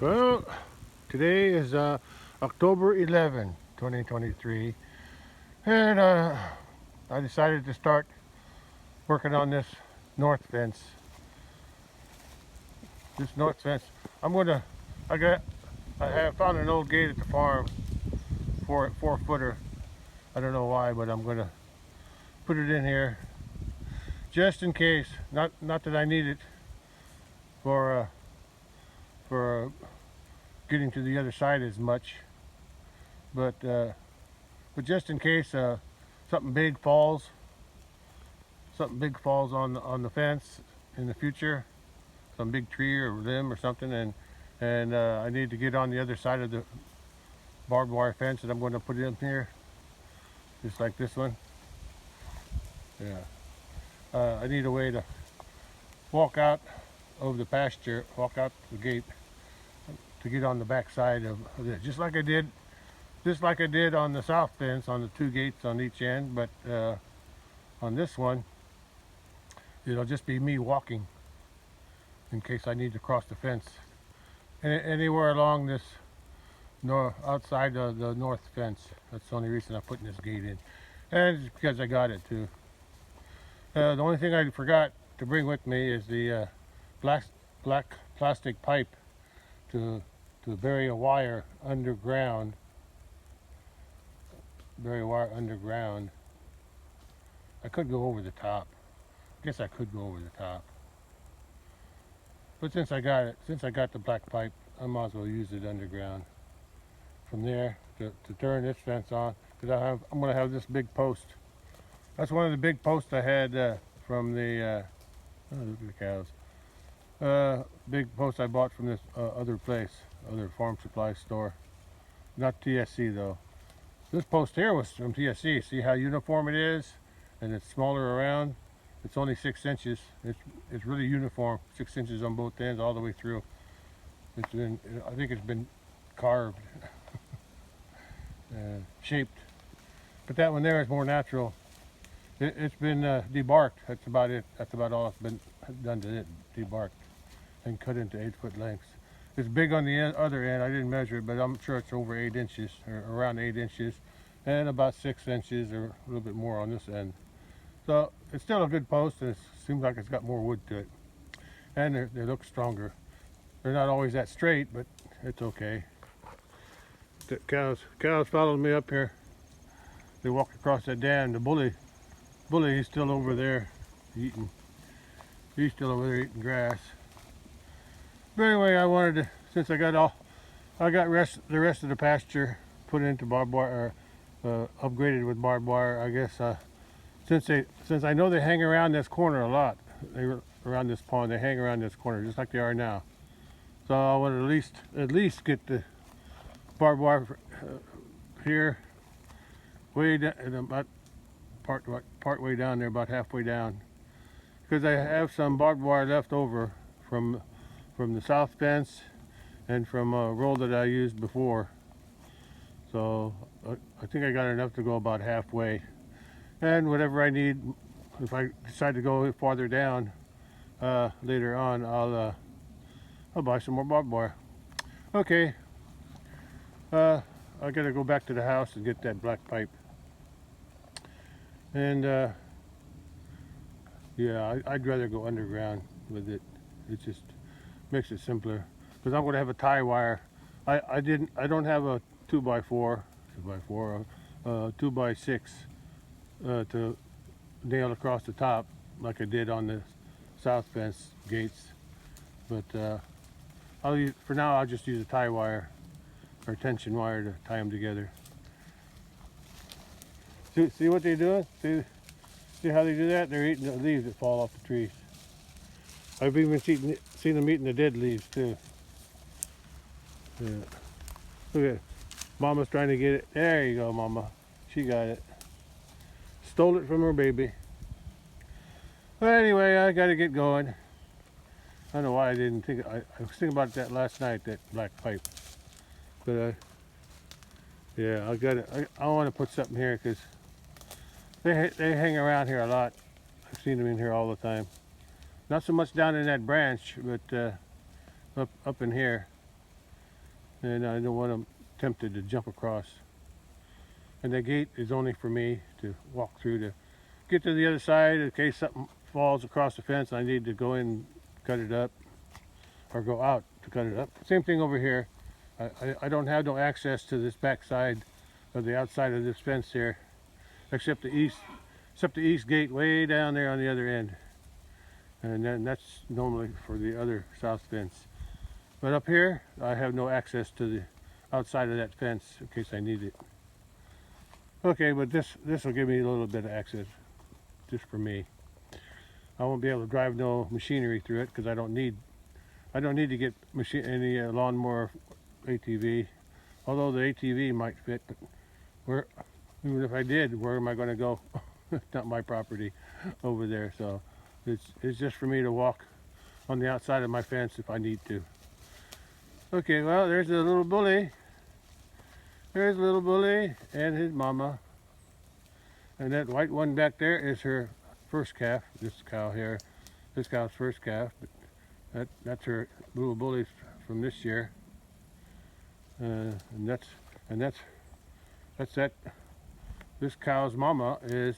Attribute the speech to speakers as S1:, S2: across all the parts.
S1: Well, today is October 11, 2023, and I decided to start working on this north fence. This north fence, I'm gonna, I got, I have found an old gate at the farm, four footer. I don't know why, but I'm gonna put it in here just in case. Not that I need it for getting to the other side as much, but just in case something big falls, on the fence in the future, some big tree or limb or something, and I need to get on the other side of the barbed wire fence that I'm going to put in here, just like this one. Yeah, I need a way to walk out of the pasture, walk out the gate to get on the back side of it, just like I did on the south fence, on the two gates on each end. But on this one, it'll just be me walking in case I need to cross the fence anywhere along this outside of the north fence. That's the only reason I'm putting this gate in, and it's because I got it too. The only thing I forgot to bring with me is the black plastic pipe to bury a wire underground. Bury a wire underground. I could go over the top. I guess I could go over the top. But since I got the black pipe, I might as well use it underground. From there to turn this fence on, because I'm going to have this big post. That's one of the big posts I had from the oh, look at the cows. Big post I bought from this other farm supply store. Not TSC though. This post here was from TSC. See how uniform it is, and it's smaller around. It's only 6 inches. It's really uniform. 6 inches on both ends, all the way through. I think it's been carved, shaped. But that one there is more natural. It's been debarked. That's about it. That's about all it's been done to it. Debarked and cut into 8-foot lengths. It's big on the other end. I didn't measure it, but I'm sure it's over 8 inches, or around 8 inches, and about 6 inches or a little bit more on this end. So it's still a good post, and it seems like it's got more wood to it, and they look stronger. They're not always that straight, but it's okay. The cows followed me up here. They walked across that dam. The bully, he's still over there eating. He's still over there eating grass. But anyway, I wanted to, since I got the rest of the pasture put into barbed wire, upgraded with barbed wire. I guess since I know they hang around this corner a lot, around this pond, they hang around this corner just like they are now. So I want to at least get the barbed wire here, way down, about part way down there, about halfway down, because I have some barbed wire left over from the south fence and from a roll that I used before. So I think I got enough to go about halfway, and whatever I need, if I decide to go farther down later on, I'll buy some more barbed wire. Okay, I gotta go back to the house and get that black pipe, and yeah, I'd rather go underground with it. It just makes it simpler, because I'm going to have a tie wire. I don't have a 2x4, 2x6 to nail across the top like I did on the south fence gates. But for now I'll just use a tie wire or tension wire to tie them together. See what they're doing? See how they do that? They're eating the leaves that fall off the trees. I've even seen them eating the dead leaves too. Yeah. Look at it. Mama's trying to get it. There you go, Mama. She got it. Stole it from her baby. But anyway, I gotta get going. I don't know why I didn't think. I was thinking about that last night, that black pipe. But yeah, I want to put something here because they hang around here a lot. I've seen them in here all the time. Not so much down in that branch, but up in here. and I don't want them tempted to jump across. And the gate is only for me to walk through to get to the other side in case something falls across the fence and I need to go in and cut it up, or go out to cut it up. Same thing over here. I don't have no access to this back side of the outside of this fence here, except the east gate way down there on the other end. And then that's normally for the other south fence. But up here, I have no access to the outside of that fence in case I need it. Okay, but this will give me a little bit of access, just for me. I won't be able to drive no machinery through it because I don't need to get any lawnmower ATV. Although the ATV might fit, but even if I did, where am I going to go? It's not my property over there, so it's just for me to walk on the outside of my fence if I need to. Okay, well, there's the little bully. There's the little bully and his mama. And that white one back there is her first calf. This cow here, this cow's first calf. But that's her little bullies from this year. And that's that. This cow's mama is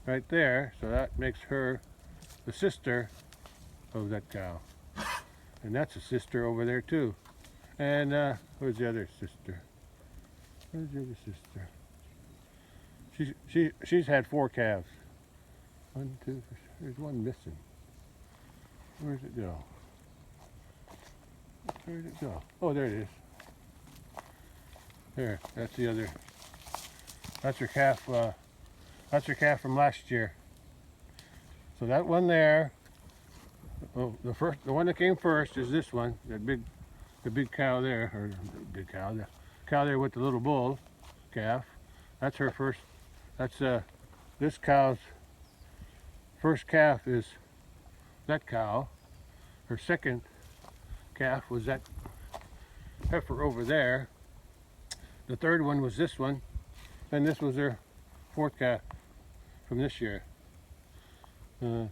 S1: right there, so that makes her the sister of that cow. And that's a sister over there too. And where's the other sister? Where's the other sister? She's had 4 calves. 1, 2, there's one missing. Where's it go? Where did it go? Oh, there it is. There, that's the other. That's her calf. That's her calf from last year. So that one there. Oh, the one that came first is this one. The big cow there, or big cow. The cow there with the little bull calf. That's her first. That's this cow's first calf is that cow. Her second calf was that heifer over there. The third one was this one, and this was her 4th calf from this year. And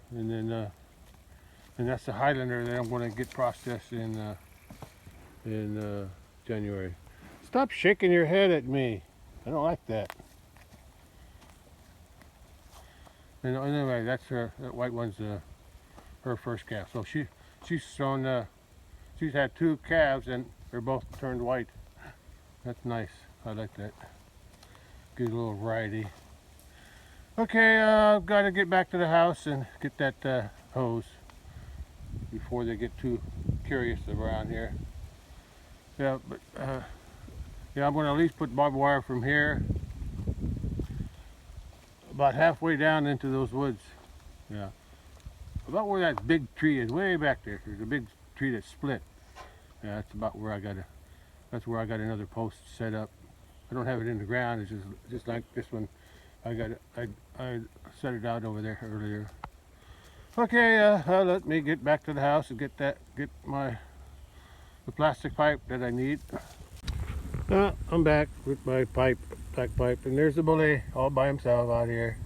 S1: that's the Highlander that I'm going to get processed in January. Stop shaking your head at me. I don't like that. And anyway, that's her. That white one's her first calf. So she's shown. She's had 2 calves and they're both turned white. That's nice. I like that. Good little variety. Okay, I've got to get back to the house and get that hose before they get too curious around here. Yeah, but yeah, I'm going to at least put barbed wire from here about halfway down into those woods. Yeah, about where that big tree is, way back there. There's a big tree that's split. Yeah, that's about where I got to. That's where I got another post set up. I don't have it in the ground. It's just like this one. I set it out over there earlier. Okay, let me get back to the house and get the plastic pipe that I need. I'm back with my black pipe, and there's the bully all by himself out here,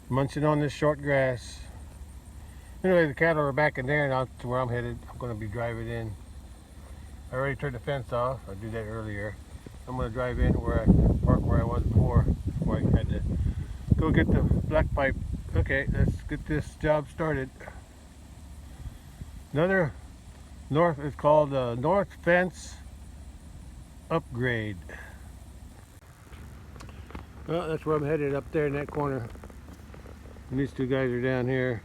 S1: munching on this short grass. Anyway, the cattle are back in there, and to where I'm headed. I'm going to be driving in. I already turned the fence off. I did that earlier. I'm going to drive in where I parked where I was before I had to go get the black pipe. Okay, let's get this job started. Another north is called North Fence Upgrade. Well, that's where I'm headed, up there in that corner. And these 2 guys are down here.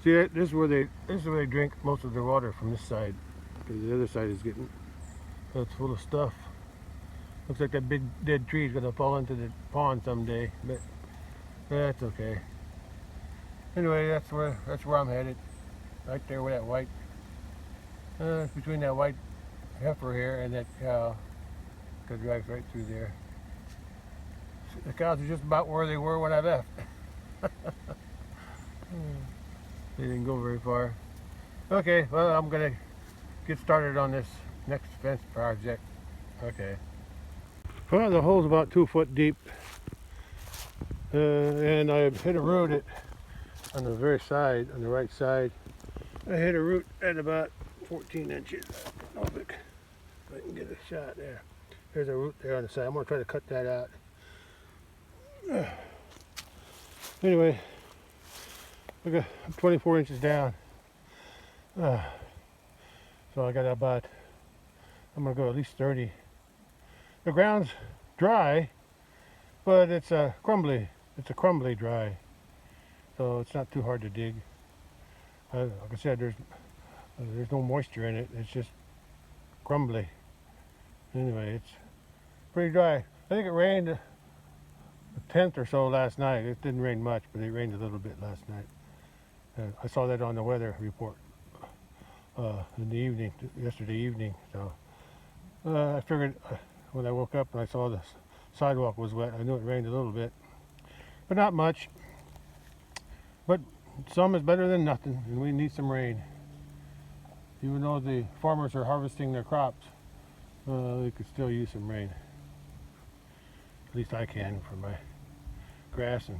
S1: See, this is where they drink most of their water, from this side, because the other side is getting full of stuff. Looks like that big dead tree is going to fall into the pond someday, but that's okay. Anyway, that's where I'm headed. Right there where that white, between that white heifer here and that cow. Could drive right through there. The cows are just about where they were when I left. They didn't go very far. Okay, well, I'm gonna get started on this next fence project. Okay. Well, the hole's about 2 foot deep, and I hit a root on the very side, on the right side. I hit a root at about 14 inches. if I can get a shot there. There's a root there on the side. I'm going to try to cut that out. Anyway, look at, I'm 24 inches down. So I got about, I'm going to go at least 30. The ground's dry, but it's crumbly. It's a crumbly dry, so it's not too hard to dig. Like I said, there's no moisture in it. It's just crumbly. Anyway, it's pretty dry. I think it rained a tenth or so last night. It didn't rain much, but it rained a little bit last night. I saw that on the weather report in the evening, yesterday evening. So I figured when I woke up and I saw the sidewalk was wet, I knew it rained a little bit, but not much. But some is better than nothing, and we need some rain. Even though the farmers are harvesting their crops, they could still use some rain. At least I can for my grass and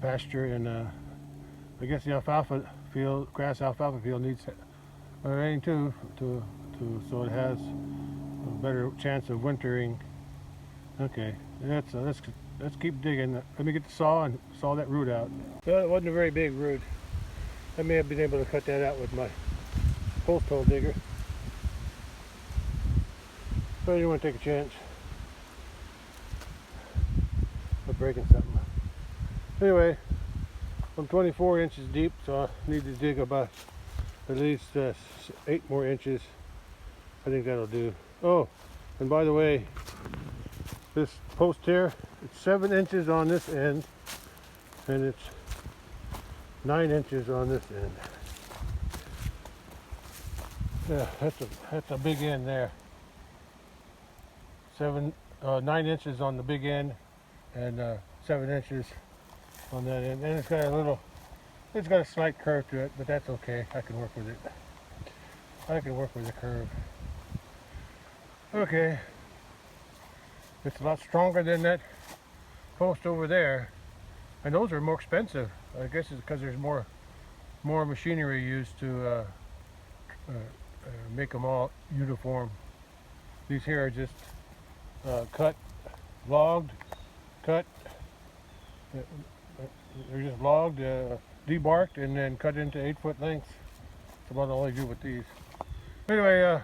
S1: pasture, and I guess the alfalfa field, grass alfalfa field needs rain too, so it has a better chance of wintering. Okay, let's keep digging. Let me get the saw and saw that root out. Well, it wasn't a very big root. I may have been able to cut that out with my post hole digger, but I didn't want to take a chance of breaking something. Anyway, I'm 24 inches deep, so I need to dig about at least 8 more inches. I think that'll do. Oh, and by the way, this post here, it's 7 inches on this end, and it's 9 inches on this end. Yeah, that's a big end there. 9 inches on the big end, and 7 inches on that end. And it's got a slight curve to it, but that's okay. I can work with it. I can work with the curve. Okay. It's a lot stronger than that post over there, and those are more expensive. I guess it's because there's more machinery used to make them all uniform. These here are just cut, logged, cut. They're just logged, debarked, and then cut into 8-foot lengths. That's about all I do with these. Anyway,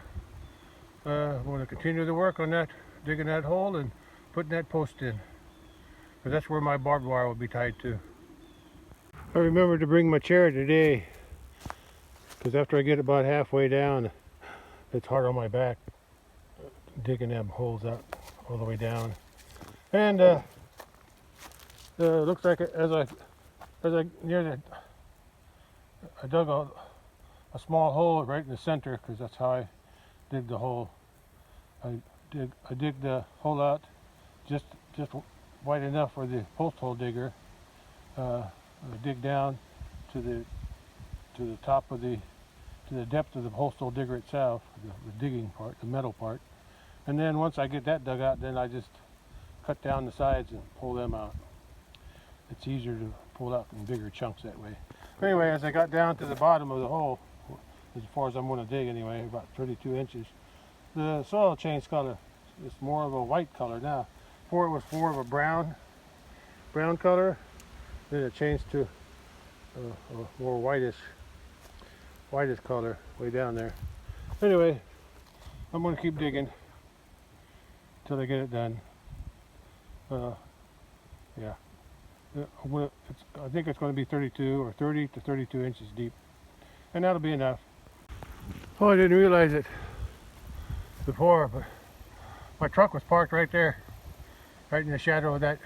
S1: I'm going to continue the work on that, digging that hole and putting that post in, because that's where my barbed wire will be tied to. I remembered to bring my chair today, because after I get about halfway down, it's hard on my back digging them holes out all the way down. And looks like as I near the, I dug a small hole right in the center, because that's how I dig the hole. I dig the hole out just wide enough for the post hole digger. Dig down to the top of to the depth of the post hole digger itself, the digging part, the metal part. And then once I get that dug out, then I just cut down the sides and pull them out. It's easier to pull out in bigger chunks that way. Anyway, as I got down to the bottom of the hole, as far as I'm going to dig anyway, about 32 inches, the soil changed color. It's more of a white color now. Before it was more of a brown color. Then it changed to a more whitish color way down there. Anyway, I'm going to keep digging till I get it done. Yeah. I think it's going to be 32 or 30 to 32 inches deep, and that'll be enough. Oh, I didn't realize it before, but my truck was parked right there, right in the shadow of that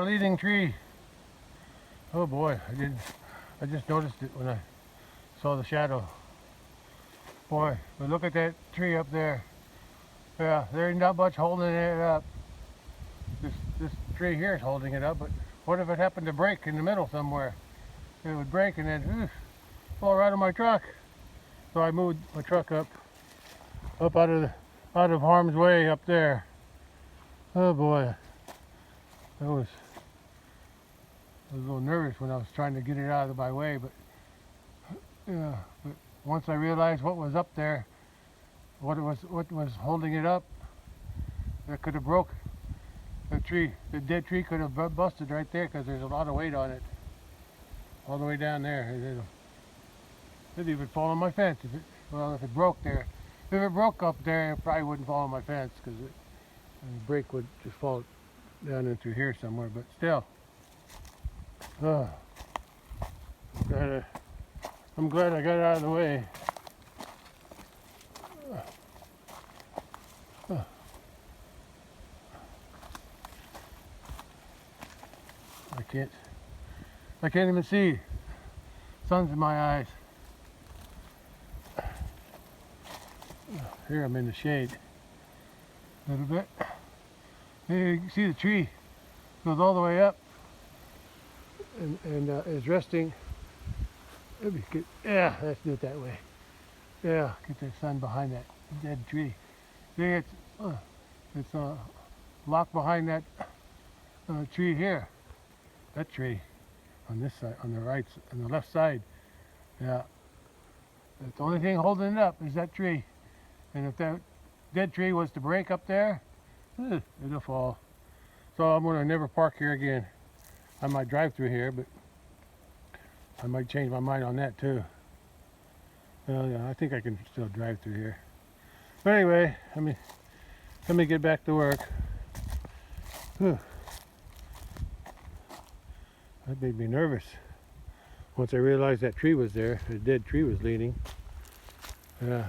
S1: leading tree. Oh boy, I just noticed it when I saw the shadow. Boy, but look at that tree up there. Yeah, there ain't not much holding it up. This tree here is holding it up, but what if it happened to break in the middle somewhere? It would break and then fall right on my truck. So I moved my truck up out of harm's way up there. Oh boy, I was a little nervous when I was trying to get it out of my way, but yeah, but once I realized what was up there, what was holding it up, that could have broke the tree. The dead tree could have busted right there because there's a lot of weight on it, all the way down there. It'd even fall on my fence if it broke there. If it broke up there, it probably wouldn't fall on my fence because the break would just fall down into here somewhere. But still, I'm glad I got it out of the way. I can't even see. Sun's in my eyes. Here I'm in the shade a little bit. Here you can see the tree goes all the way up and is resting. Yeah, let's do it that way. Yeah, get the sun behind that dead tree. See, it's locked behind that tree here. That tree on this side, on the right, on the left side. Yeah, that's the only thing holding it up is that tree. And if that dead tree was to break up there, it'll fall. So I'm gonna never park here again. I might drive through here, but I might change my mind on that too. Well, yeah, I think I can still drive through here. But anyway, let me get back to work. Whew. That made me nervous. Once I realized that tree was there, the dead tree was leaning. Yeah.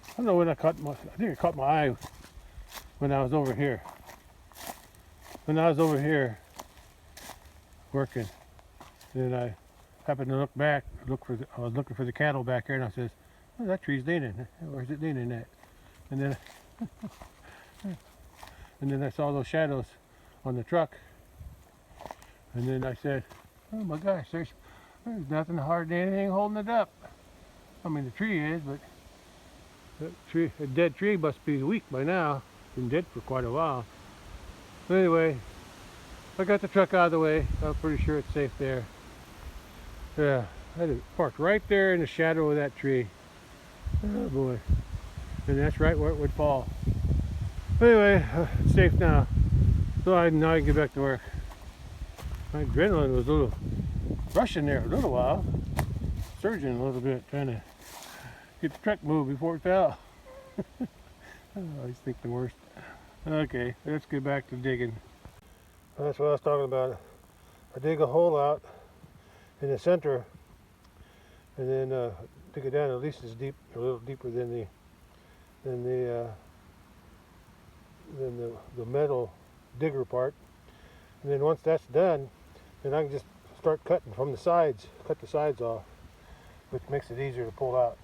S1: I don't know when I think I caught my eye when I was over here. When I was over here working, and I happened to look back, I was looking for the cattle back here, and I says, "Oh, that tree's leaning. Where's it leaning at?" And then, and then I saw those shadows on the truck, and then I said, "Oh my gosh, there's nothing hardly anything holding it up." I mean, the tree is, but a dead tree must be weak by now. Been dead for quite a while. But anyway, I got the truck out of the way. I'm pretty sure it's safe there. Yeah, I had it parked right there in the shadow of that tree. Oh boy. And that's right where it would fall. But anyway, it's safe now. So now I can get back to work. My adrenaline was a little rushing there a little while. Surging a little bit, trying to get the truck moved before it fell. I always think the worst. Okay, let's get back to digging. That's what I was talking about. I dig a hole out in the center, and then dig it down at least as deep, a little deeper than the metal digger part. And then once that's done, then I can just start cutting from the sides, cut the sides off, which makes it easier to pull out.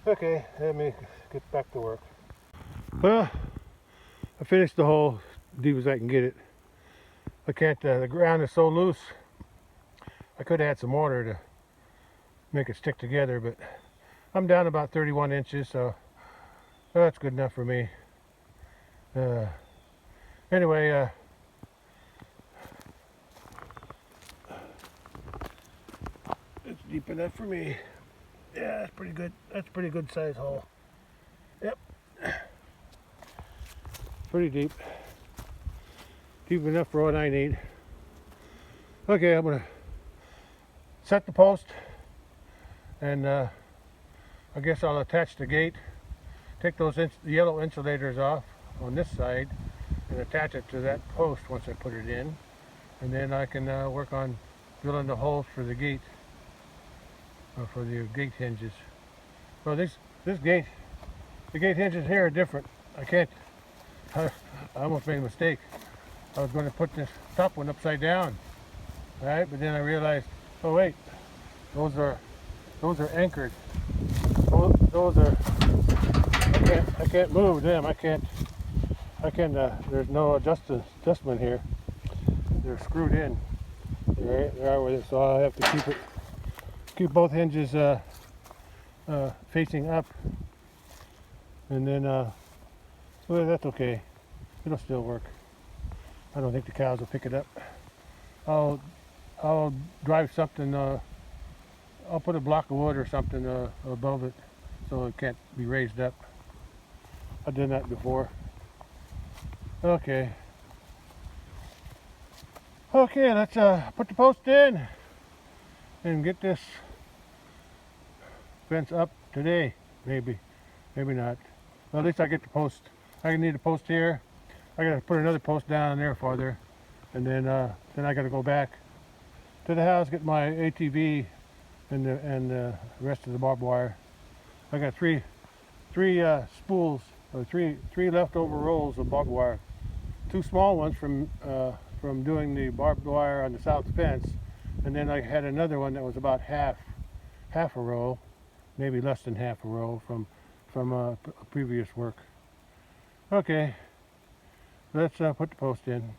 S1: Okay, let me get back to work. Well, I finished the hole deep as I can get it. I can't, the ground is so loose. I could have had some mortar to make it stick together, but I'm down about 31 inches, so that's good enough for me. Anyway, it's deep enough for me. Yeah, that's pretty good. That's a pretty good size hole. Yep. Pretty deep. Deep enough for what I need. Okay, I'm gonna set the post, and I guess I'll attach the gate. Take those yellow insulators off on this side and attach it to that post once I put it in, and then I can work on drilling the holes for the gate. For the gate hinges. Well, the gate hinges here are different. I almost made a mistake. I was going to put this top one upside down, right? But then I realized, oh wait, those are anchored. Those are, I can't move them. There's no adjustment here. They're screwed in. They are with it, so I have to keep both hinges facing up, and then well, that's okay. It'll still work. I don't think the cows will pick it up. I'll drive something I'll put a block of wood or something above it so it can't be raised up. I've done that before. Okay. Okay, let's put the post in and get this fence up today. Maybe not. Well, at least I get the post. I need a post here. I gotta put another post down there farther, and then I gotta go back to the house, get my ATV and the rest of the barbed wire. I got three spools or three leftover rolls of barbed wire. Two small ones from doing the barbed wire on the south fence, and then I had another one that was about half a roll, maybe less than half a roll from previous work. Okay, let's put the post in.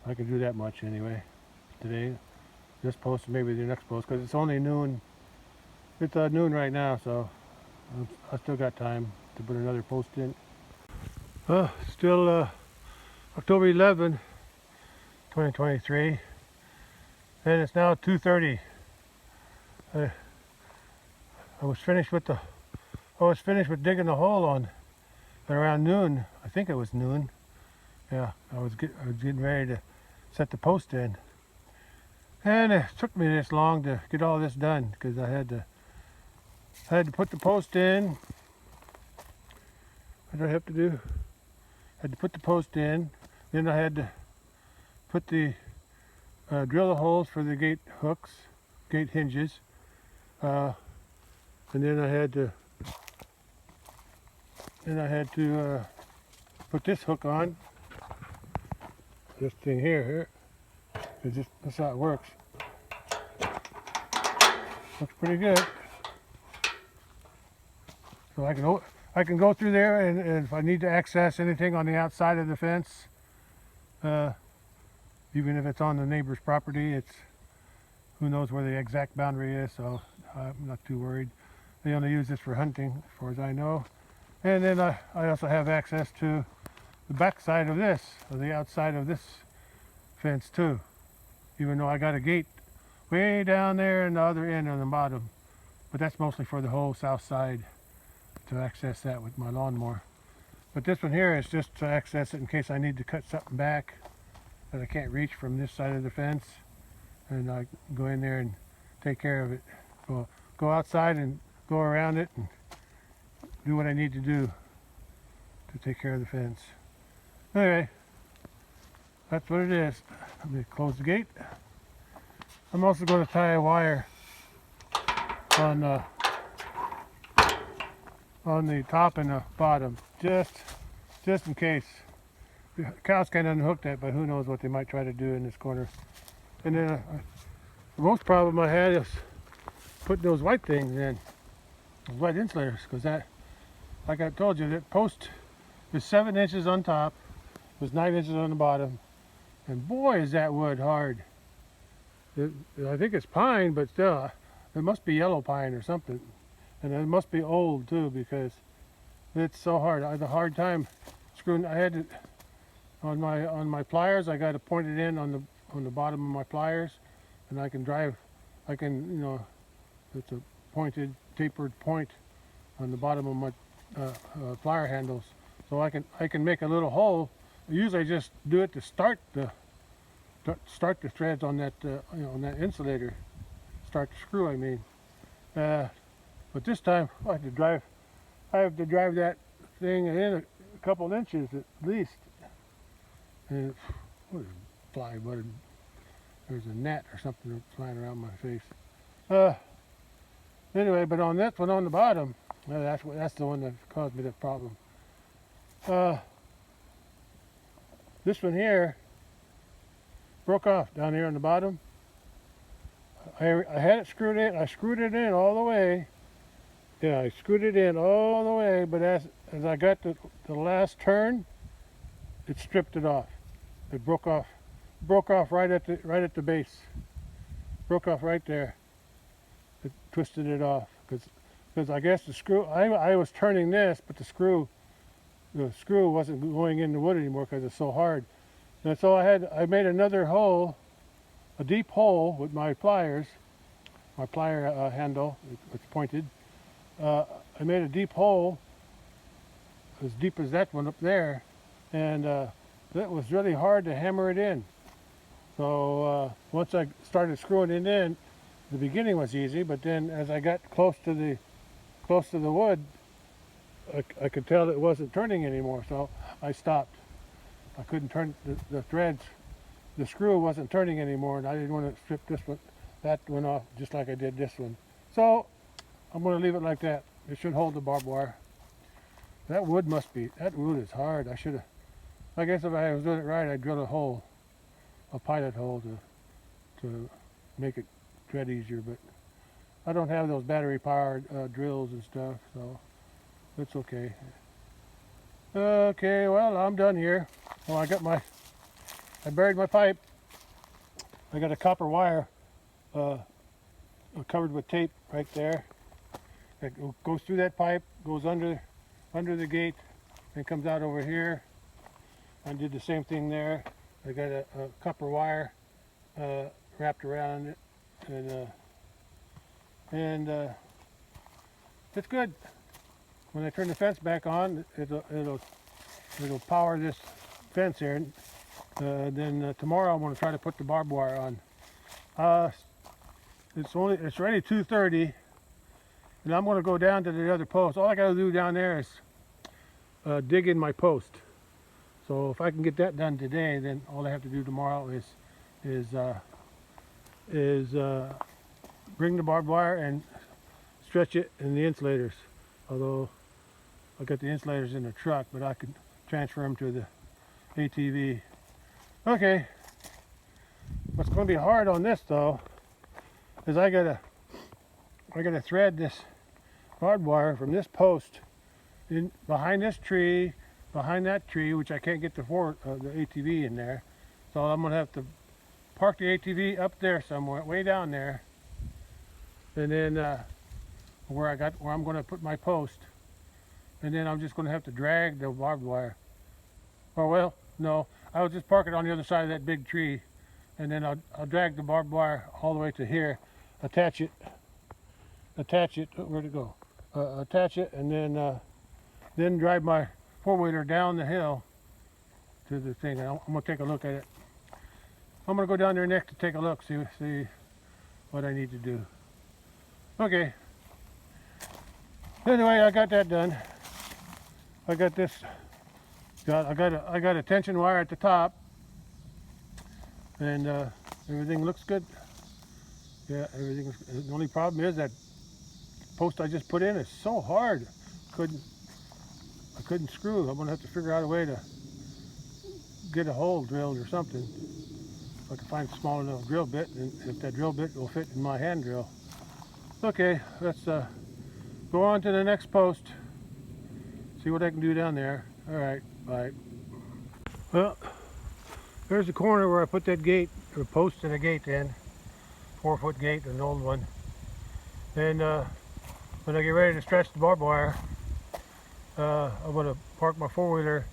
S1: I can do that much anyway today. This post, maybe the next post, because it's only noon. It's noon right now, so I still got time to put another post in. Still October 11, 2023, and it's now 2:30. I was finished with digging the hole on at around noon. I think it was noon. Yeah, I was getting ready to set the post in, and it took me this long to get all this done because I had to put the post in. What did I have to do? I had to put the post in. Then I had to put the drill the holes for the gate hooks, gate hinges, and then I had to put this hook on. This thing here. That's how it works. Looks pretty good. So I can go through there, and if I need to access anything on the outside of the fence, even if it's on the neighbor's property, who knows where the exact boundary is, so I'm not too worried. They only use this for hunting, as far as I know. And then I also have access to the back side of this, or the outside of this fence too, even though I got a gate way down there in the other end on the bottom, but that's mostly for the whole south side to access that with my lawnmower. But this one here is just to access it in case I need to cut something back that I can't reach from this side of the fence, and I go in there and take care of it. Go outside and go around it and do what I need to do to take care of the fence. Anyway, that's what it is. Let me close the gate. I'm also going to tie a wire on the top and the bottom, just in case. The cows can't unhook that, but who knows what they might try to do in this corner. And then the most problem I had is putting those white things in, those white insulators, because that, like I told you, that post is 7 inches on top, was 9 inches on the bottom, and boy is that wood hard. I think it's pine, but still, it must be yellow pine or something, and it must be old too, because it's so hard. I had a hard time screwing. I had to on my pliers. I got to point it in on the bottom of my pliers, and I can drive. I can, it's a pointed, tapered point on the bottom of my plier handles, so I can make a little hole. Usually, I just do it to start the threads on that on that insulator, start the screw. I mean, but this time I have to drive that thing in a couple inches at least. And what is fly butted? There's a gnat or something flying around my face. Anyway, but on that one on the bottom, that's the one that caused me the problem. This one here broke off down here on the bottom. I had it screwed in. I screwed it in all the way. Yeah, I screwed it in all the way, but as I got to the last turn, it stripped it off. It broke off right at the base. Broke off right there. It twisted it off because I guess the screw. I was turning this, but the screw wasn't going in the wood anymore because it's so hard. And so I made another hole, a deep hole with my pliers, my plier handle. It's pointed. I made a deep hole, as deep as that one up there, and it was really hard to hammer it in. So once I started screwing it in, the beginning was easy, but then as I got close to the wood, I could tell it wasn't turning anymore, so I stopped. I couldn't turn the threads. The screw wasn't turning anymore, and I didn't want to strip that one off just like I did this one. So I'm going to leave it like that. It should hold the barbed wire. That wood is hard. I guess if I was doing it right, I'd drill a pilot hole to make it tread easier, but I don't have those battery powered drills and stuff, so it's okay. Okay, well, I'm done here. Well, I buried my pipe. I got a copper wire covered with tape right there. It goes through that pipe, goes under the gate, and comes out over here. I did the same thing there. I got a copper wire wrapped around it, and it's good. When I turn the fence back on, it'll power this fence here. Then tomorrow I'm going to try to put the barbed wire on. It's already 2:30, and I'm going to go down to the other post. All I got to do down there is dig in my post. So if I can get that done today, then all I have to do tomorrow is bring the barbed wire and stretch it in the insulators. Although I got the insulators in the truck, but I could transfer them to the ATV. Okay. What's going to be hard on this though is I gotta thread this barbed wire from this post in behind this tree, behind that tree, which I can't get the ATV in there. So I'm gonna have to park the ATV up there somewhere, way down there, and then where I'm gonna put my post, and then I'm just gonna have to drag the barbed wire. Or well, no, I'll just park it on the other side of that big tree, and then I'll drag the barbed wire all the way to here, attach it, where'd it go? Attach it, and then drive my four-wheeler down the hill to the thing. And I'm gonna take a look at it. I'm gonna go down there next to take a look, see what I need to do. Okay. Anyway, I got that done. I got this. I got a tension wire at the top, and everything looks good. Yeah, everything. The only problem is that post I just put in is so hard. I couldn't screw. I'm gonna have to figure out a way to get a hole drilled or something. If I can find a small enough drill bit, and if that drill bit will fit in my hand drill. Okay, let's go on to the next post. See what I can do down there. All right, bye. Well, there's the corner where I put that gate, or post to the gate in. 4-foot gate, an old one. And when I get ready to stretch the barbed wire, I'm going to park my four-wheeler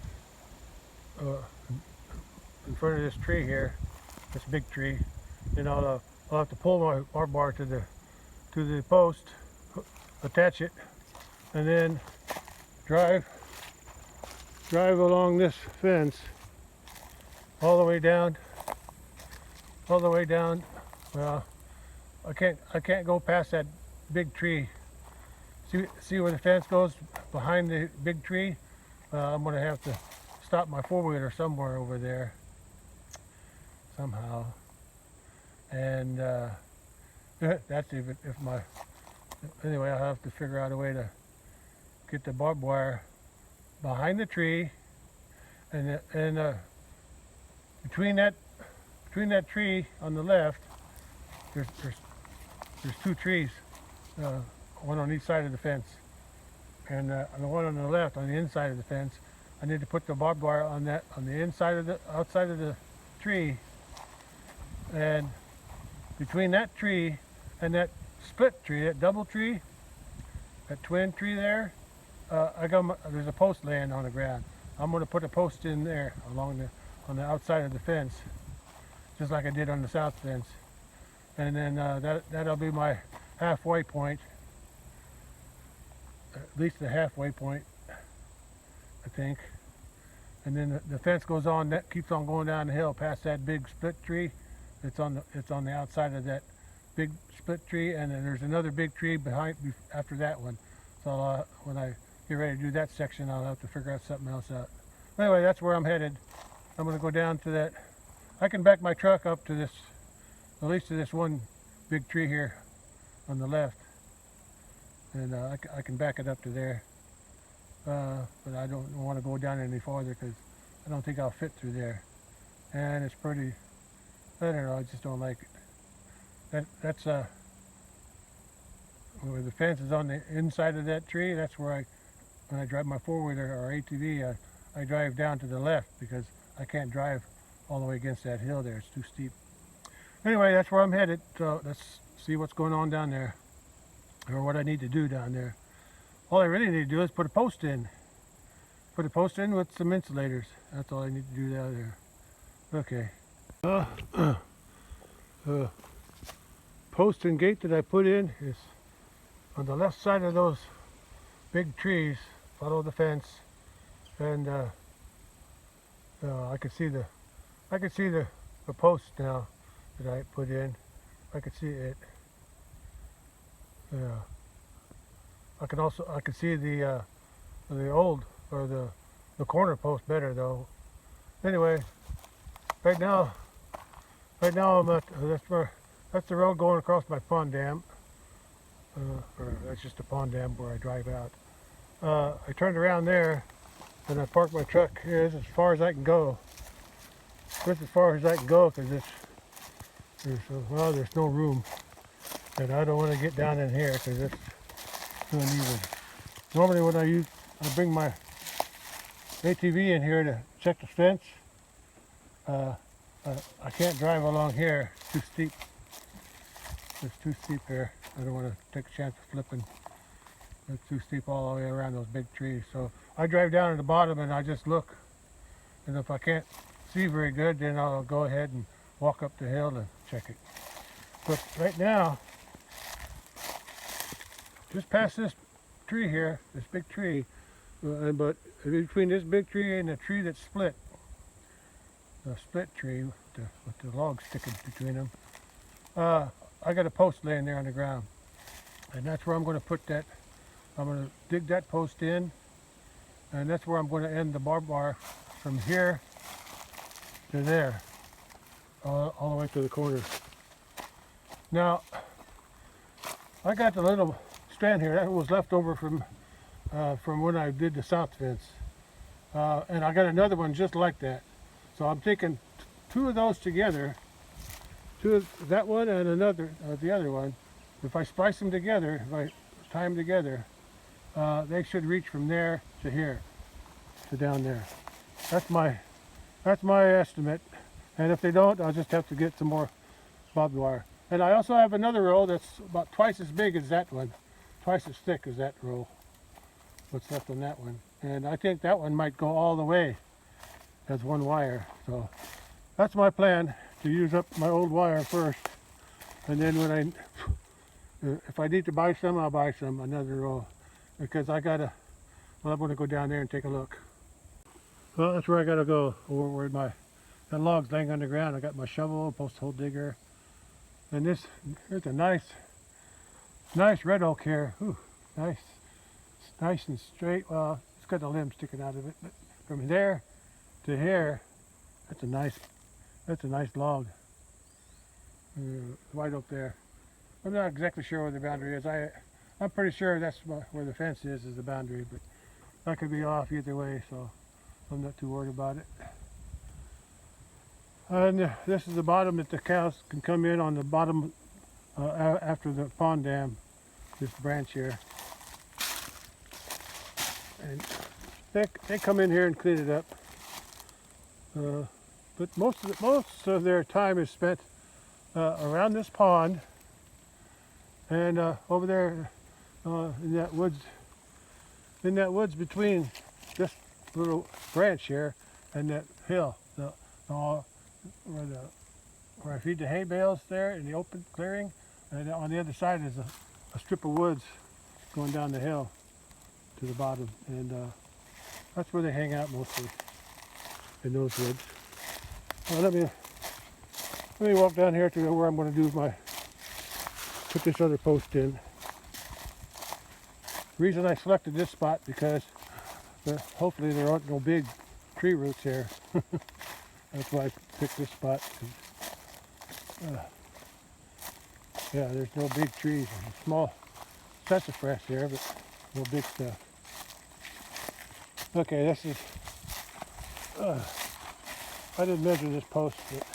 S1: in front of this tree here, this big tree. Then I'll have to pull my barbed wire to the post, attach it, and then drive along this fence all the way down. Well, I can't go past that big tree. See where the fence goes behind the big tree? I'm gonna have to stop my four-wheeler somewhere over there somehow, and that's if my anyway. I'll have to figure out a way to get the barbed wire behind the tree, and between that tree on the left, there's two trees, one on each side of the fence, and the one on the left, on the inside of the fence, I need to put the barbed wire on the outside of the tree, and between that tree and that split tree, that double tree, that twin tree there, there's a post laying on the ground. I'm going to put a post in there on the outside of the fence, just like I did on the south fence. and then that'll be my halfway point, at least the halfway point, I think. And then the fence goes on, that keeps on going down the hill past that big split tree. It's on the outside of that big split tree, and then there's another big tree behind after that one. So when I get ready to do that section, I'll have to figure out something else out. Anyway, that's where I'm headed. I'm going to go down to that. I can back my truck up to this, at least to this one big tree here on the left, and I can back it up to there. But I don't want to go down any farther because I don't think I'll fit through there. And it's pretty, I don't know, I just don't like it. That's where the fence is on the inside of that tree. That's where when I drive my four-wheeler or ATV, I drive down to the left because I can't drive all the way against that hill there. It's too steep. Anyway, that's where I'm headed. So let's see what's going on down there, or what I need to do down there. All I really need to do is put a post in. Put a post in with some insulators. That's all I need to do down there. Okay. Post and gate that I put in is on the left side of those big trees. Follow the fence, and I can see the post now that I put in. I can see it. Yeah. I can see the old, or the corner post better though. Anyway, right now I'm at that's the road going across my pond dam. Or that's just a pond dam where I drive out. I turned around there and I parked my truck here. This is as far as I can go. This is as far as I can go because there's no room, and I don't want to get down in here because it's uneven. Normally when I bring my ATV in here to check the fence, I can't drive along here. It's too steep. It's too steep here. I don't want to take a chance of flipping. It's too steep all the way around those big trees. So I drive down at the bottom and I just look. And if I can't see very good, then I'll go ahead and walk up the hill and check it. But right now, just past this tree here, this big tree, but between this big tree and the tree that's split, the split tree with the logs sticking between them, I got a post laying there on the ground, and that's where I'm going to put that. I'm going to dig that post in, and that's where I'm going to end the barbed wire from here to there, all the way to the corner. Now, I got the little strand here that was left over from when I did the south fence, and I got another one just like that. So I'm taking two of those together, that one and another, the other one. If I splice them together, if I tie them together, they should reach from there to here, to down there. That's my estimate. And if they don't, I'll just have to get some more barbed wire. And I also have another roll that's about twice as big as that one, twice as thick as that roll, what's left on that one. And I think that one might go all the way as one wire. So that's my plan, to use up my old wire first. And then if I need to buy some, I'll buy some, another roll. Because I'm going to go down there and take a look. Well, that's where I got to go, over where that log's laying on the ground. I got my shovel, post hole digger. And here's a nice red oak here. Ooh, nice and straight. Well, it's got the limb sticking out of it, but from there to here, that's a nice log. Right up there. I'm not exactly sure where the boundary is. I'm pretty sure that's where the fence is the boundary, but I could be off either way, so I'm not too worried about it. And this is the bottom that the cows can come in on the bottom after the pond dam, this branch here. And they come in here and clean it up. But most of their time is spent around this pond and over there in that woods between this little branch here and that hill, where I feed the hay bales there in the open clearing, and on the other side is a strip of woods going down the hill to the bottom, and that's where they hang out mostly, in those woods. Let me walk down here to where I'm going to put this other post in. The reason I selected this spot because hopefully there aren't no big tree roots here. That's why I picked this spot. Yeah, there's no big trees. There's a small sassafras here, but no big stuff. Okay, this is, I didn't measure this post, but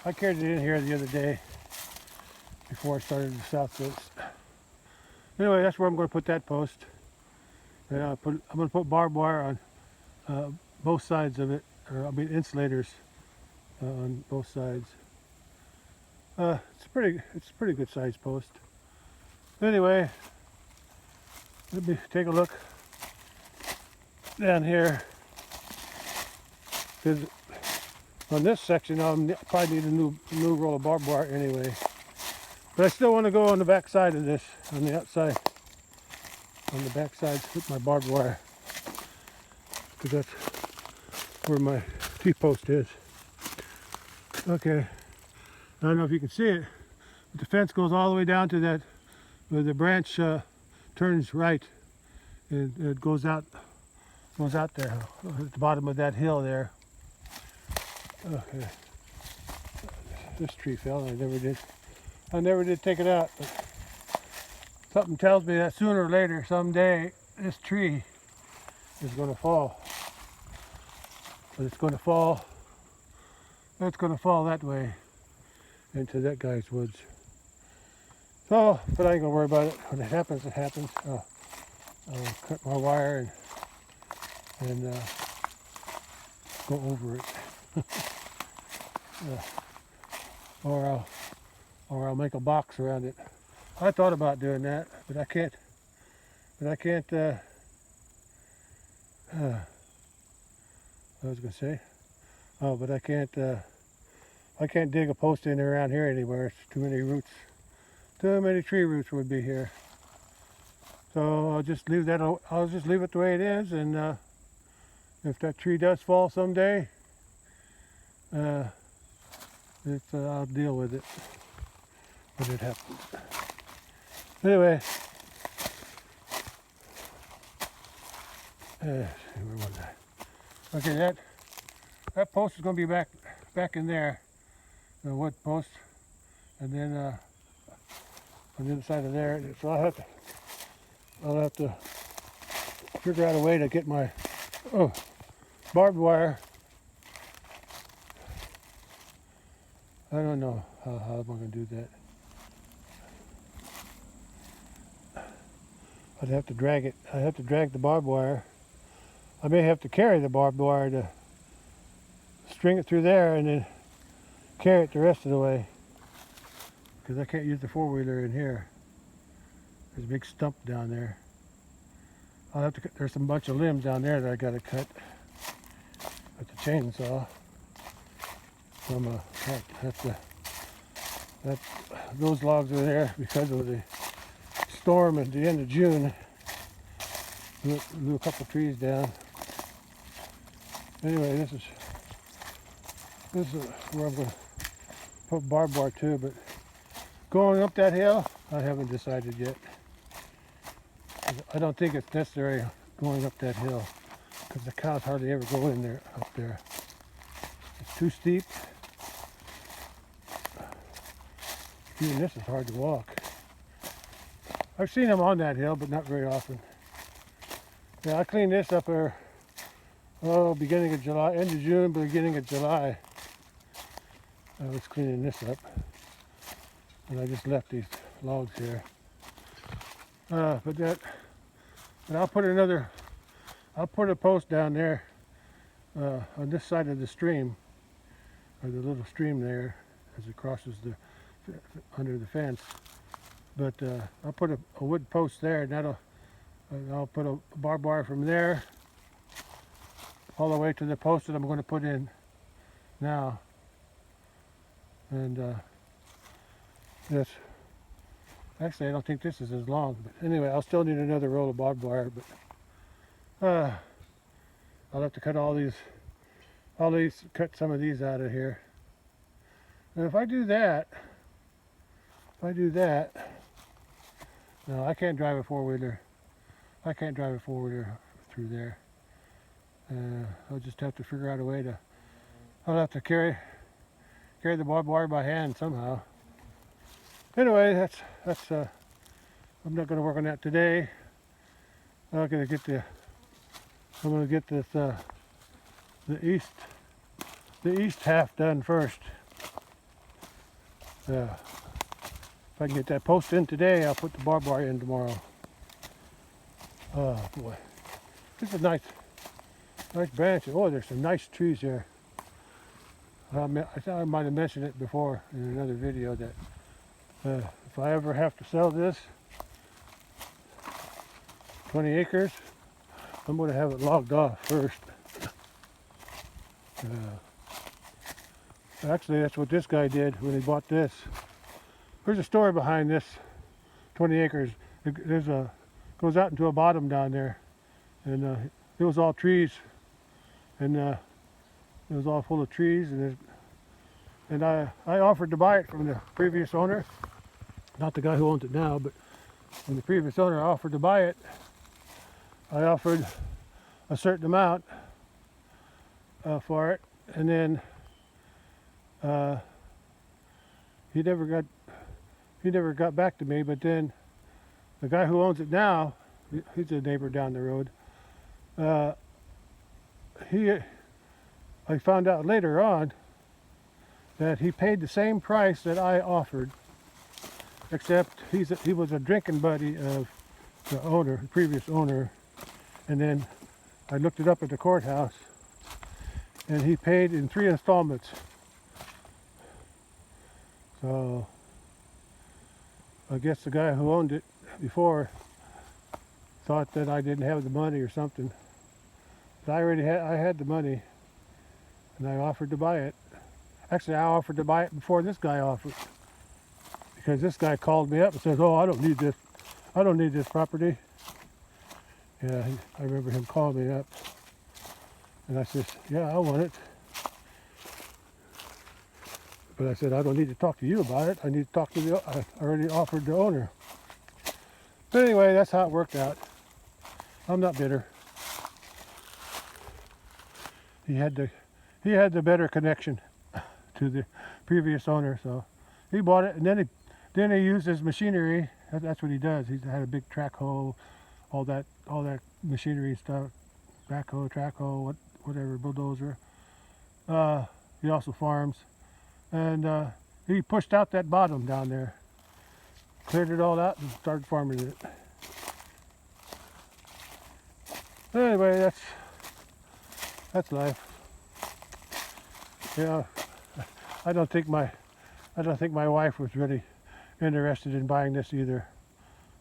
S1: I carried it in here the other day before I started the south fence. Anyway, that's where I'm going to put that post. And I'm going to put barbed wire on both sides of it, or insulators on both sides. It's a pretty good sized post. Anyway, let me take a look down here, because on this section I'll probably need a new roll of barbed wire anyway. But I still want to go on the back side of this, on the outside, on the back side with my barbed wire, because that's where my T-post is. Okay, I don't know if you can see it, but the fence goes all the way down to that, where the branch turns right, and it goes out there at the bottom of that hill there. Okay, this tree fell. I never did take it out, but something tells me that sooner or later, someday, this tree is going to fall. But it's going to fall that way into that guy's woods. So, but I ain't gonna worry about it. When it happens, it happens. I'll cut my wire and go over it. Or I'll make a box around it. I thought about doing that, but I can't. I was gonna say, but I can't dig a post in around here anywhere. It's too many roots. Too many tree roots would be here. So I'll just leave it the way it is, and if that tree does fall someday, I'll deal with it when it happens. Anyway, where was I? Okay, that post is going to be back in there, the wood post, and then on the other side of there. So I'll have to figure out a way to get my barbed wire. I don't know how I'm going to do that. I'd have to drag it. I have to drag the barbed wire. I may have to carry the barbed wire to string it through there and then carry it the rest of the way, because I can't use the four-wheeler in here. There's a big stump down there. I'll have to. There's a bunch of limbs down there that I got to cut with the chainsaw. Those logs are there because of the storm at the end of June. Blew a couple trees down. Anyway, this is where I'm going to put barbed wire too. But going up that hill, I haven't decided yet. I don't think it's necessary going up that hill, because the cows hardly ever go in there up there. It's too steep. Even this is hard to walk. I've seen them on that hill, but not very often. Yeah, I cleaned this up here, beginning of July, end of June, beginning of July. I was cleaning this up, and I just left these logs here. But I'll put a post down there on this side of the stream, or the little stream there, as it crosses under the fence. But I'll put a wood post there, and I'll put a barbed wire from there all the way to the post that I'm going to put in now. And this, actually I don't think this is as long, but anyway, I'll still need another roll of barbed wire, but I'll have to cut cut some of these out of here. And if I do that, no, I can't drive a four-wheeler. I can't drive a four-wheeler through there. I'll just have to figure out a way to, I'll have to carry the barbed wire by hand somehow. Anyway, that's I'm not going to work on that today. I'm going to get this the east half done first. If I can get that post in today, I'll put the barbed wire in tomorrow. Oh boy, this is nice branch. Oh, there's some nice trees here. I thought I might have mentioned it before in another video that if I ever have to sell this 20 acres, I'm going to have it logged off first. Actually, that's what this guy did when he bought this. There's a story behind this 20 acres. Goes out into a bottom down there, and it was all trees, and it was all full of trees, and I offered to buy it from the previous owner, not the guy who owns it now, but when the previous owner offered to buy it, I offered a certain amount for it, and then he never got back to me. But then the guy who owns it now, he's a neighbor down the road. I found out later on that he paid the same price that I offered, except he was a drinking buddy of the previous owner, and then I looked it up at the courthouse, and he paid in 3 installments. So I guess the guy who owned it before thought that I didn't have the money or something. But I had the money, and I offered to buy it. Actually, I offered to buy it before this guy offered, because this guy called me up and says, "Oh, I don't need this property." Yeah, I remember him calling me up, and I said, "Yeah, I want it." But I said, "I don't need to talk to you about it. I need to talk to I already offered the owner." But anyway, that's how it worked out. I'm not bitter. He had the better connection to the previous owner, so he bought it, and then he used his machinery. That's what he does. He's had a big track hoe, all that machinery stuff, backhoe, track hoe, whatever, bulldozer. He also farms, and he pushed out that bottom down there, cleared it all out, and started farming it. Anyway, that's life. Yeah, I don't think my wife was really interested in buying this either,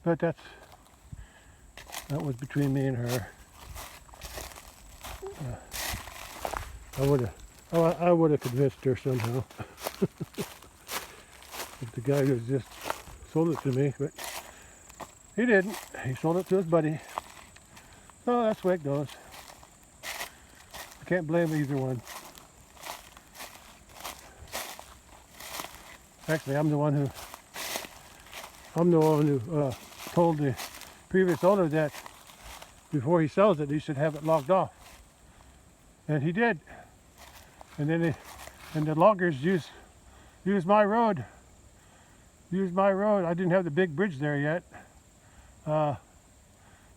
S1: but that was between me and her. I would have convinced her somehow. If the guy was just sold it to me, but he didn't. He sold it to his buddy. So that's the way it goes. I can't blame either one. Actually, I'm the one who told the previous owner that before he sells it, he should have it logged off, and he did. And then the loggers used my road. I didn't have the big bridge there yet, because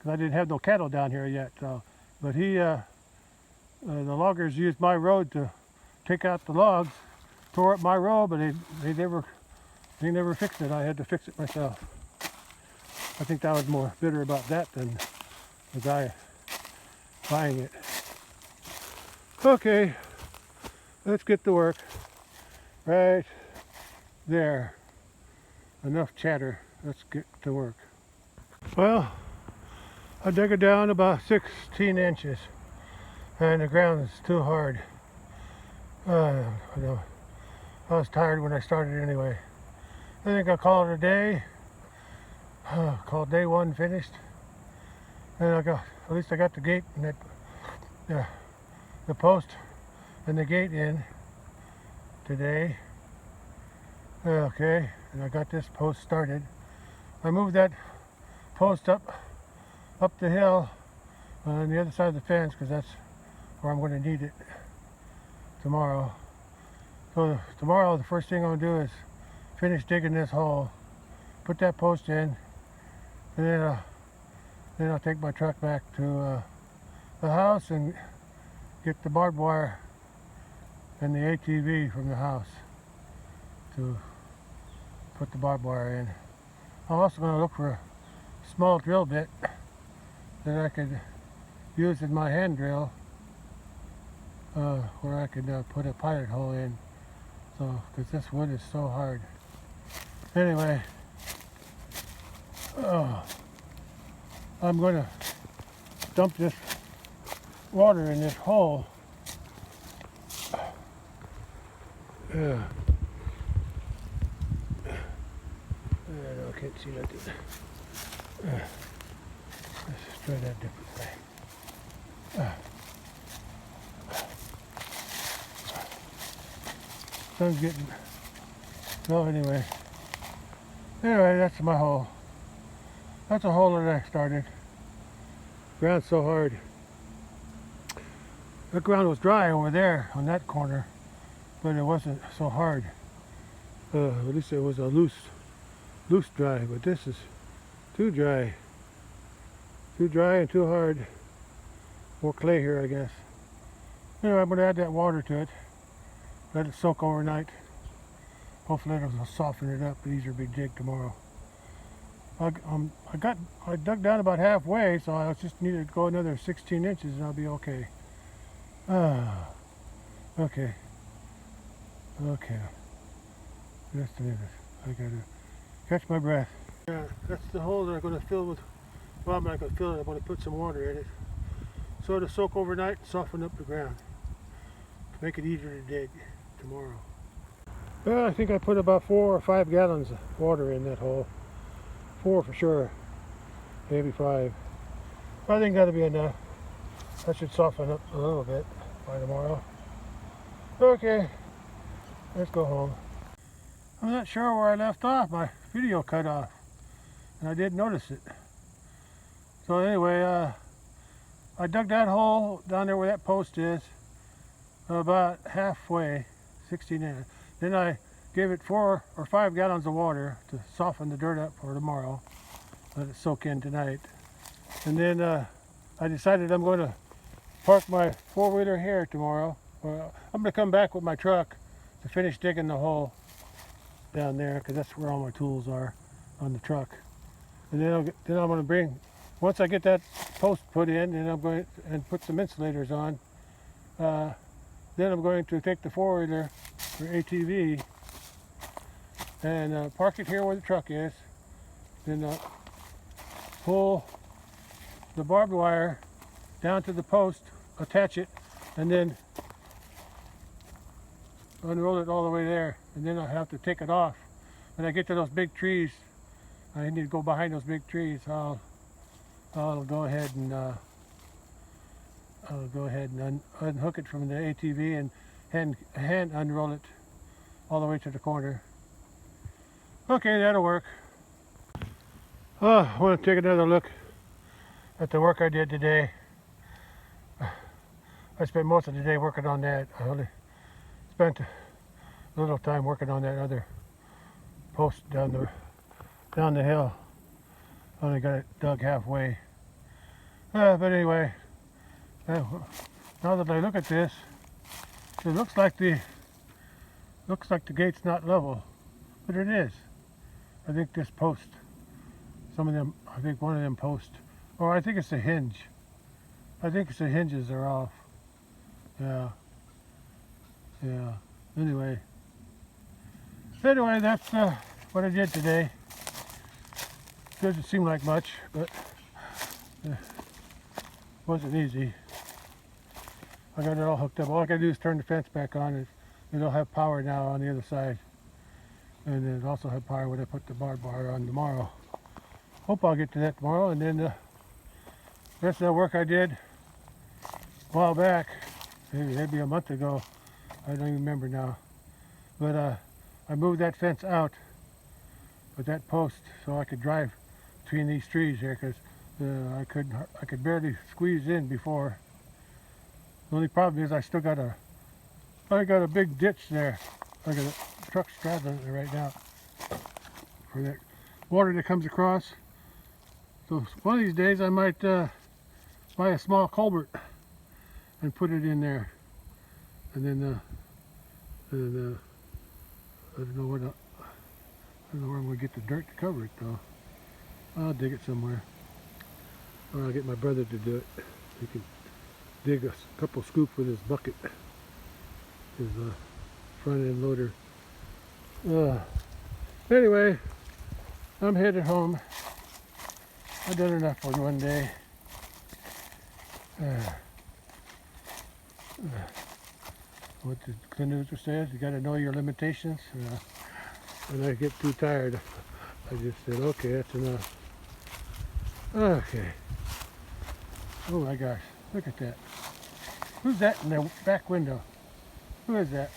S1: I didn't have no cattle down here yet. But the loggers used my road to take out the logs, tore up my road, but they never fixed it. I had to fix it myself. I think I was more bitter about that than the guy buying it. Okay, let's get to work. Right there. Enough chatter. Let's get to work. Well, I dug it down about 16 inches, and the ground is too hard. I was tired when I started anyway. I think I'll call it a day. Call day one finished. And at least I got the gate and the post and the gate in today. Okay, and I got this post started. I moved that post up the hill on the other side of the fence because that's where I'm going to need it tomorrow. So tomorrow the first thing I'm going to do is finish digging this hole, put that post in, and then I'll take my truck back to the house and get the barbed wire and the ATV from the house to put the barbed wire in. I'm also going to look for a small drill bit that I could use in my hand drill where I could put a pilot hole in, so because this wood is so hard. Anyway, I'm going to dump this water in this hole. No, I can't see nothing. Let's try that different way. Sun's getting... Well, anyway, that's my hole. That's a hole that I started. Ground's so hard. The ground was dry over there on that corner, but it wasn't so hard. At least it was a loose dry, but this is too dry. Too dry and too hard. More clay here, I guess. Anyway, I'm going to add that water to it. Let it soak overnight. Hopefully it'll soften it up, easier to be dig tomorrow. I dug down about halfway, so I just need to go another 16 inches and I'll be okay. Okay. Just a minute. I gotta catch my breath. Yeah, that's the hole that I'm going to fill with. Well, I'm not going to fill it. I'm going to put some water in it, so it'll soak overnight and soften up the ground to make it easier to dig tomorrow. Well, I think I put about 4 or 5 gallons of water in that hole. 4 for sure, maybe 5. I think that'll be enough. That should soften up a little bit by tomorrow. Okay, let's go home. I'm not sure where I left off. My video cut off, and I didn't notice it. So anyway, I dug that hole down there where that post is, about halfway, 16 inches. Then I gave it 4 or 5 gallons of water to soften the dirt up for tomorrow. Let it soak in tonight. And then I decided I'm going to park my 4-wheeler here tomorrow. I'm going to come back with my truck to finish digging the hole down there, because that's where all my tools are, on the truck. And then I'm going to bring, once I get that post put in, then I'm going to put some insulators on. Then I'm going to take the 4-wheeler or ATV and park it here where the truck is. Then pull the barbed wire down to the post, attach it, and then unroll it all the way there. And then I'll have to take it off. When I get to those big trees, I need to go behind those big trees. I'll go ahead and unhook it from the ATV and hand unroll it all the way to the corner. Okay, that'll work. I want to take another look at the work I did today. I spent most of the day working on that. I only spent a little time working on that other post down the hill. Only got it dug halfway. But anyway, now that I look at this, it looks like the gate's not level, but it is. I think this post, some of them, I think one of them posts, or I think it's a hinge. I think it's the hinges are off. Yeah. Anyway, that's what I did today. Doesn't seem like much, but wasn't easy. I got it all hooked up. All I gotta do is turn the fence back on, and it'll have power now on the other side. And it'll also have power when I put the barbed wire on tomorrow. Hope I'll get to that tomorrow. And then the rest of the work I did a while back, maybe a month ago, I don't even remember now. But I moved that fence out with that post so I could drive between these trees here, because I could barely squeeze in before. The only problem is I got a big ditch there. I got a truck straddling it right now for that water that comes across. So one of these days I might buy a small culvert and put it in there, and then I don't know where I'm going to get the dirt to cover it though. I'll dig it somewhere, or I'll get my brother to do it. He can dig a couple scoops with his bucket, his front end loader. Anyway, I'm headed home. I've done enough for one day. What the canoeer says, you got to know your limitations. When I get too tired, I just said, okay, that's enough. Okay. Oh my gosh, look at that. Who's that in the back window? Who is that?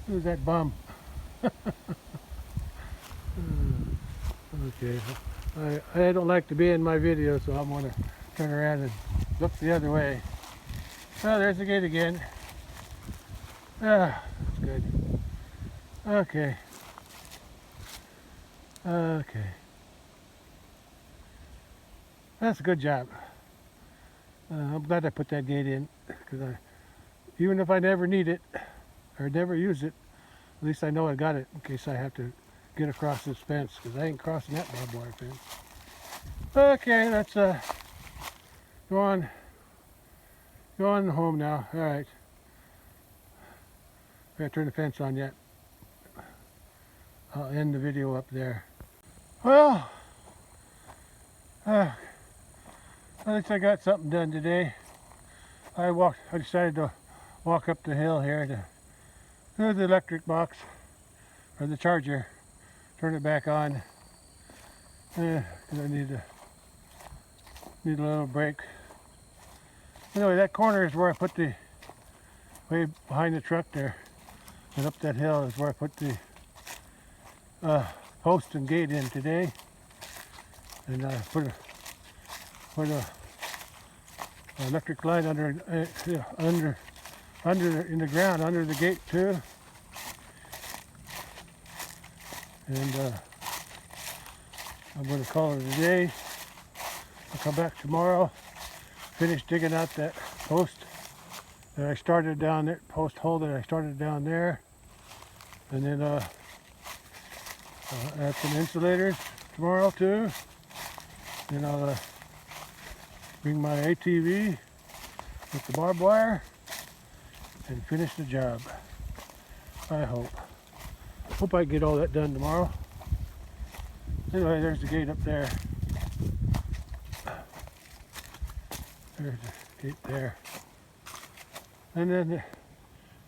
S1: Who's that bum? Okay. I don't like to be in my video, so I'm going to turn around and look the other way. Oh, there's the gate again. Ah, that's good. Okay. Okay. That's a good job. I'm glad I put that gate in, because even if I never need it or never use it, at least I know I got it in case I have to get across this fence, because I ain't crossing that barbed wire fence. Okay, let's go on home now. All right. I gotta turn the fence on yet. I'll end the video up there. Well, at least I got something done today. I decided to walk up the hill here to the electric box, or the charger, turn it back on. Because I need a little break. Anyway, that corner is where I put the, way behind the truck there, and up that hill is where I put the post and gate in today. And I put a electric line under in the ground under the gate too. And I'm going to call it a day. I'll come back tomorrow, finish digging out that post that I started down there, post hole that I started down there, and then add some insulators tomorrow too. Then I'll bring my ATV with the barbed wire and finish the job. I hope. Hope I get all that done tomorrow. Anyway, there's the gate up there. There's the gate there. And then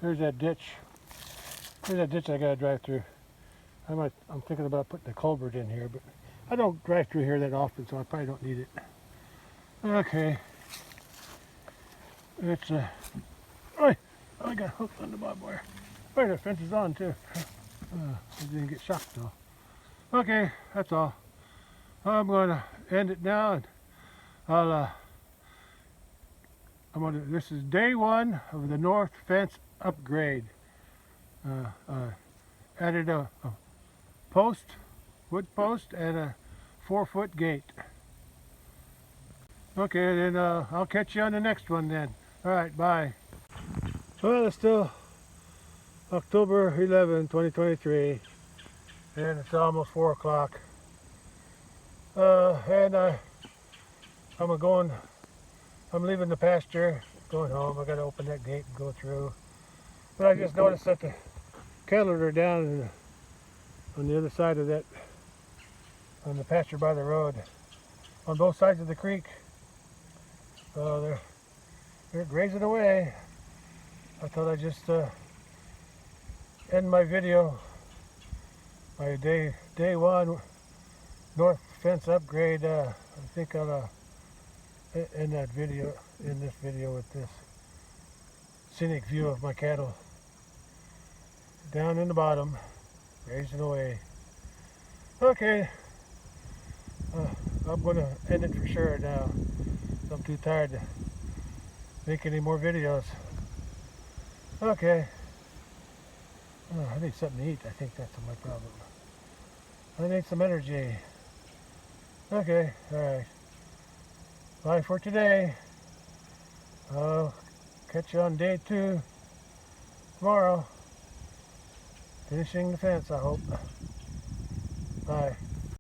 S1: there's that ditch. There's that ditch I gotta drive through. I'm thinking about putting a culvert in here, but I don't drive through here that often, so I probably don't need it. Okay. It's oh, I got hooked on the barbed wire. Oh, the fence is on too. I didn't get shocked though. Okay, that's all. I'm going to end it now, and this is day one of the north fence upgrade. Added a post, wood post, and a 4-foot gate. Okay, then I'll catch you on the next one then. All right, bye. Well, it's still October 11, 2023, and it's almost 4 o'clock. And I'm leaving the pasture, going home. I gotta open that gate and go through. But I just noticed that the cattle are down on the other side of that, on the pasture by the road, on both sides of the creek. They're grazing away. I thought I'd just end my video. My day one north fence upgrade. I think I'll end this video with this scenic view of my cattle down in the bottom, grazing away. Okay, I'm gonna end it for sure now. I'm too tired to make any more videos. Okay. Oh, I need something to eat. I think that's my problem. I need some energy. Okay, alright. Bye for today. I'll catch you on day 2 tomorrow. Finishing the fence, I hope. Bye.